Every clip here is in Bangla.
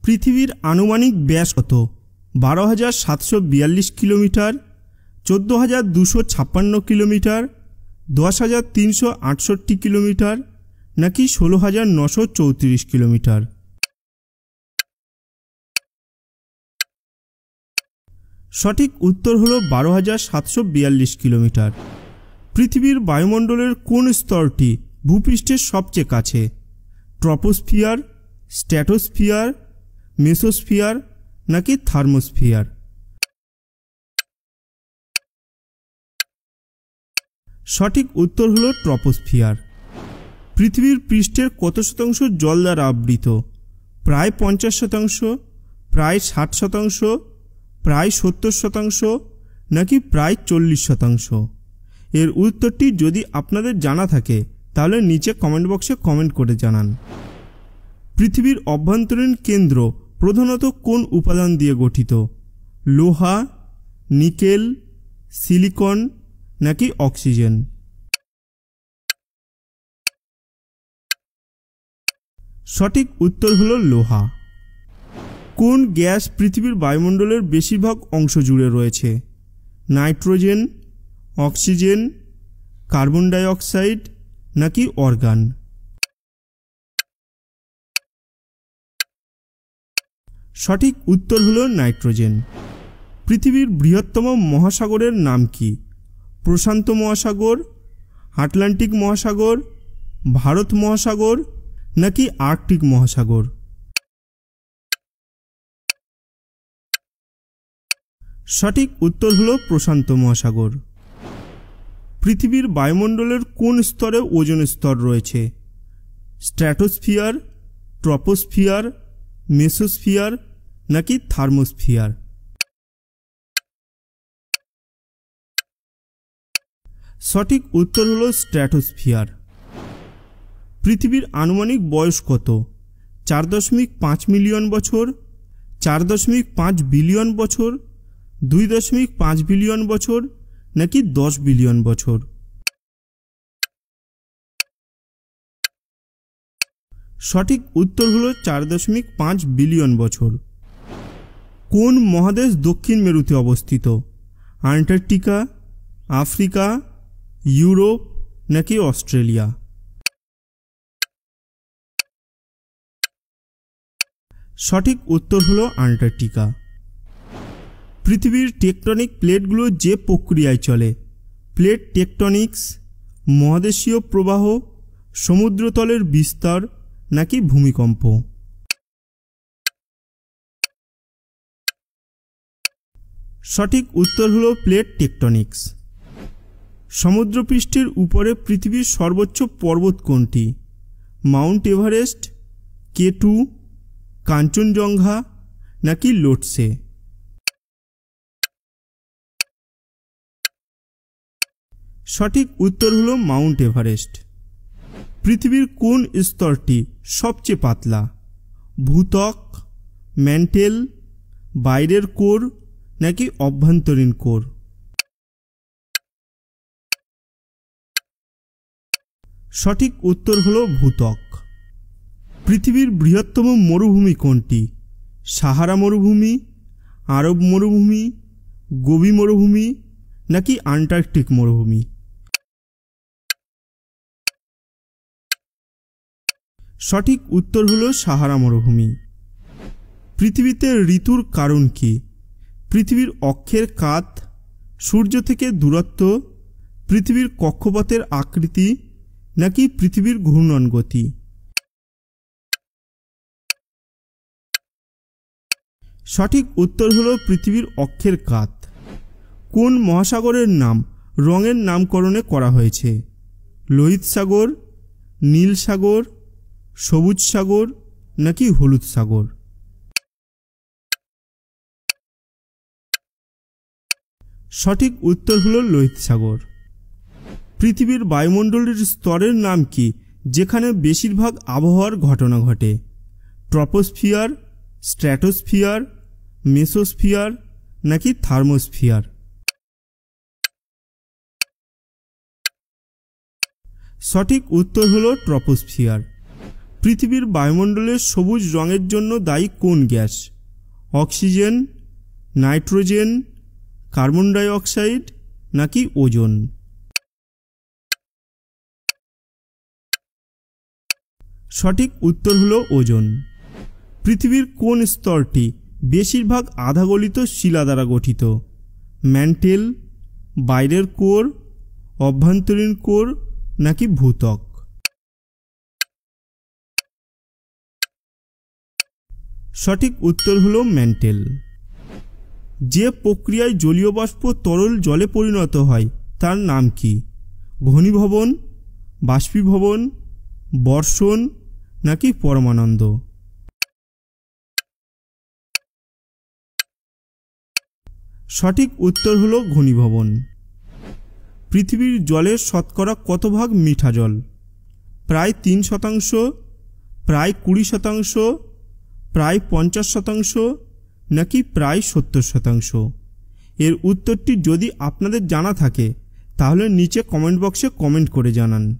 পৃথিবীর আনুমানিক ব্যাস কত? 12,742 কিলোমিটার, 14,256 কিলোমিটার, 10,368 কিলোমিটার নাকি 16,934 কিলোমিটার? সঠিক উত্তর হলো 12,742 কিলোমিটার। পৃথিবীর বায়ুমণ্ডলের কোন স্তরটি ভূপৃষ্ঠের সবচেয়ে কাছে? ট্রপোস্ফিয়ার, স্ট্র্যাটোস্ফিয়ার, মেসোস্ফিয়ার নাকি থার্মোস্ফিয়ার? সঠিক উত্তর হলো ট্রপোস্ফিয়ার। পৃথিবীর পৃষ্ঠের কত শতাংশ জল দ্বারা আবৃত? প্রায় 50%, প্রায় 60%, প্রায় 70% নাকি প্রায় 40%? এর উত্তরটি যদি আপনাদের জানা থাকে তাহলে নিচে কমেন্ট বক্সে কমেন্ট করে জানান। পৃথিবীর অভ্যন্তরীণ কেন্দ্র প্রধানত কোন উপাদান দিয়ে গঠিত? লোহা, নিকেল, সিলিকন নাকি অক্সিজেন? সঠিক উত্তর হলো লোহা। কোন গ্যাস পৃথিবীর বায়ুমণ্ডলের বেশিরভাগ অংশ জুড়ে রয়েছে? Nitrogen, oxygen, carbon die oxide নাকি অর্গান? সঠিক উত্তর হলো নাইট্রোজেন। পৃথিবীর বৃহত্তম মহাসাগরের নাম কি? প্রশান্ত মহাসাগর, আটলান্টিক মহাসাগর, ভারত মহাসাগর নাকি আর্কটিক মহাসাগর? সঠিক উত্তর হলো প্রশান্ত মহাসাগর। পৃথিবীর বায়ুমণ্ডলের কোন স্তরে ওজোন স্তর রয়েছে? স্ট্র্যাটোস্ফিয়ার, ট্রপোস্ফিয়ার, মেসোস্ফিয়ার নাকি থার্মোস্ফিয়ার? সঠিক উত্তর হলো স্ট্র্যাটোস্ফিয়ার। পৃথিবীর আনুমানিক বয়স কত? 4.5 মিলিয়ন বছর, 4.5 বিলিয়ন বছর, 2.5 বিলিয়ন বছর নাকি 10 বিলিয়ন বছর? সঠিক উত্তর হলো 4.5 বিলিয়ন বছর। কোন মহাদেশ দক্ষিণ মেরুতে অবস্থিত? আন্টার্কটিকা, আফ্রিকা, ইউরোপ নাকি অস্ট্রেলিয়া? সঠিক উত্তর হলো আন্টার্কটিকা। পৃথিবীর টেকটনিক প্লেটগুলো যে প্রক্রিয়ায় চলে? প্লেট টেকটনিক্স, মহাদেশীয় প্রবাহ, সমুদ্রতলের বিস্তার নাকি ভূমিকম্প? সঠিক উত্তর হলো প্লেট টেকটনিক্স। সমুদ্রপৃষ্ঠের উপরে পৃথিবীর সর্বোচ্চ পর্বত কোনটি? মাউন্ট এভারেস্ট, K2, কাঞ্চনজঙ্ঘা নাকি লোটসে? সঠিক উত্তর হলো মাউন্ট এভারেস্ট। পৃথিবীর কোন স্তরটি সবচেয়ে পাতলা? ভূত্বক, ম্যান্টেল, বাইরের কোর নাকি অভ্যন্তরীণ কোর? সঠিক উত্তর হলো ভূত্বক। পৃথিবীর বৃহত্তম মরুভূমি কোনটি? সাহারা মরুভূমি, আরব মরুভূমি, গোবি মরুভূমি নাকি আন্টার্কটিক মরুভূমি? সঠিক উত্তর হলো সাহারা মরুভূমি। পৃথিবীতে ঋতুর কারণ কি? পৃথিবীর অক্ষের কাত, সূর্য থেকে দূরত্ব, পৃথিবীর কক্ষপথের আকৃতি নাকি পৃথিবীর ঘূর্ণন গতি? সঠিক উত্তর হলো পৃথিবীর অক্ষের কাত। কোন মহাসাগরের নাম রঙের নামকরণে করা হয়েছে? লোহিত সাগর, নীল সাগর, সবুজ সাগর নাকি হলুদ সাগর? সঠিক উত্তর হলো লোহিত সাগর। পৃথিবীর বায়ুমণ্ডলের স্তরের নাম কি যেখানে বেশিরভাগ আবহাওয়ার ঘটনা ঘটে? ট্রপোস্ফিয়ার, স্ট্র্যাটোস্ফিয়ার, মেসোস্ফিয়ার নাকি থার্মোস্ফিয়ার? সঠিক উত্তর হলো ট্রপোস্ফিয়ার। পৃথিবীর বায়ুমণ্ডলের সবুজ রঙের জন্য দায়ী কোন gas? Oxygen, nitrogen, carbon die oxide নাকি ওজোন? সঠিক উত্তর হলো ওজোন। পৃথিবীর কোন স্তরটি বেশিরভাগ আধাগলিত শিলা দ্বারা গঠিত? ম্যান্টেল, বাইরের কোর, অভ্যন্তরীণ কোর নাকি ভূত্বক? সঠিক উত্তর হলো ম্যান্টেল। যে প্রক্রিয়ায় জলীয় বাষ্প তরল জলে পরিণত হয় তার নাম কি? ঘনীভবন, বাষ্পীভবন, বর্ষণ নাকি পরমানন্দ? সঠিক উত্তর হলো ঘনীভবন। পৃথিবীর জলের শতকরা কত ভাগ মিঠা জল? প্রায় 3%, প্রায় 20%, প্রায় 50% নাকি প্রায় 70%? এর উত্তরটি যদি আপনাদের জানা থাকে তাহলে নিচে কমেন্ট বক্সে কমেন্ট করে জানান।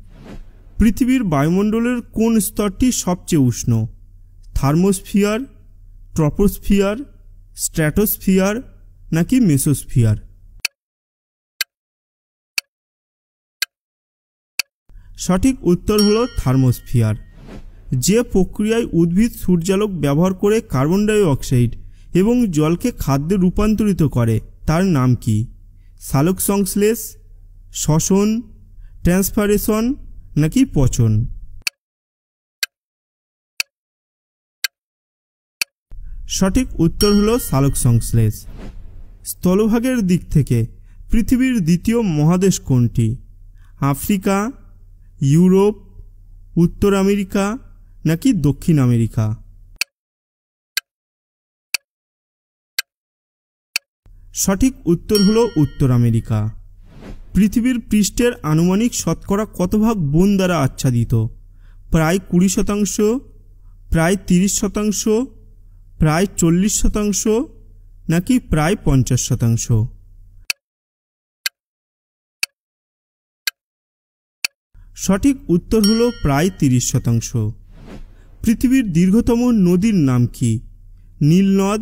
পৃথিবীর বায়ুমণ্ডলের কোন স্তরটি সবচেয়ে উষ্ণ? থার্মোস্ফিয়ার, ট্রপোস্ফিয়ার, স্ট্র্যাটোস্ফিয়ার নাকি মেসোস্ফিয়ার? সঠিক উত্তর হলো থার্মোস্ফিয়ার। যে প্রক্রিয়ায় উদ্ভিদ সূর্যালোক ব্যবহার করে কার্বন ডাই অক্সাইড এবং জলকে খাদ্যে রূপান্তরিত করে তার নাম কি? সালোক সংশ্লেষ, শ্বসন, ট্রান্সপারেশন নাকি পচন? সঠিক উত্তর হলো সালোক সংশ্লেষ। স্থলভাগের দিক থেকে পৃথিবীর দ্বিতীয় মহাদেশ কোনটি? আফ্রিকা, ইউরোপ, উত্তর আমেরিকা নাকি দক্ষিণ আমেরিকা? সঠিক উত্তর হলো উত্তর আমেরিকা। পৃথিবীর পৃষ্ঠের আনুমানিক শতকরা কত ভাগ বন দ্বারা আচ্ছাদিত? প্রায় 20%, প্রায় 30%, প্রায় 40% নাকি প্রায় 50%? সঠিক উত্তর হলো প্রায় 30%। পৃথিবীর দীর্ঘতম নদীর নাম কি? নীল নদ,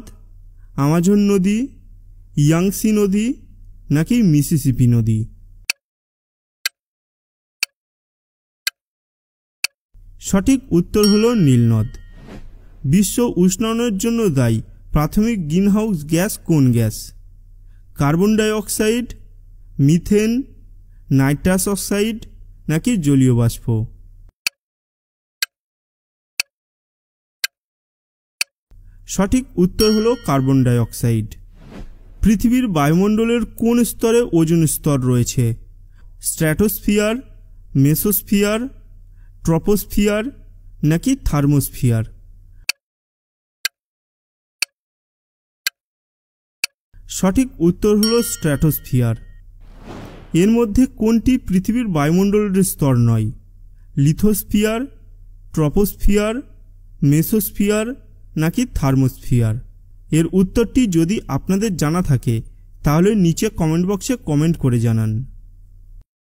আমাজন নদী, ইয়াংসি নদী নাকি মিসিসিপি নদী? সঠিক উত্তর হলো নীল নদ। বিশ্ব উষ্ণায়নের জন্য দায়ী প্রাথমিক গ্রিনহাউস গ্যাস কোন gas? Carbon die oxide, methane, nitrous oxide নাকি জলীয় বাষ্প? সঠিক উত্তর হলো কার্বন ডাই অক্সাইড। পৃথিবীর বায়ুমণ্ডলের কোন স্তরে ওজোন স্তর রয়েছে? স্ট্র্যাটোস্ফিয়ার, মেসোস্ফিয়ার, ট্রপোস্ফিয়ার নাকি থার্মোস্ফিয়ার? সঠিক উত্তর হলো স্ট্র্যাটোস্ফিয়ার। এর মধ্যে কোনটি পৃথিবীর বায়ুমণ্ডলের স্তর নয়? লিথোস্ফিয়ার, ট্রপোস্ফিয়ার, মেসোস্ফিয়ার নাকি থার্মোস্ফিয়ার? এর উত্তরটি যদি আপনাদের জানা থাকে তাহলে নিচে কমেন্ট বক্সে কমেন্ট করে জানান।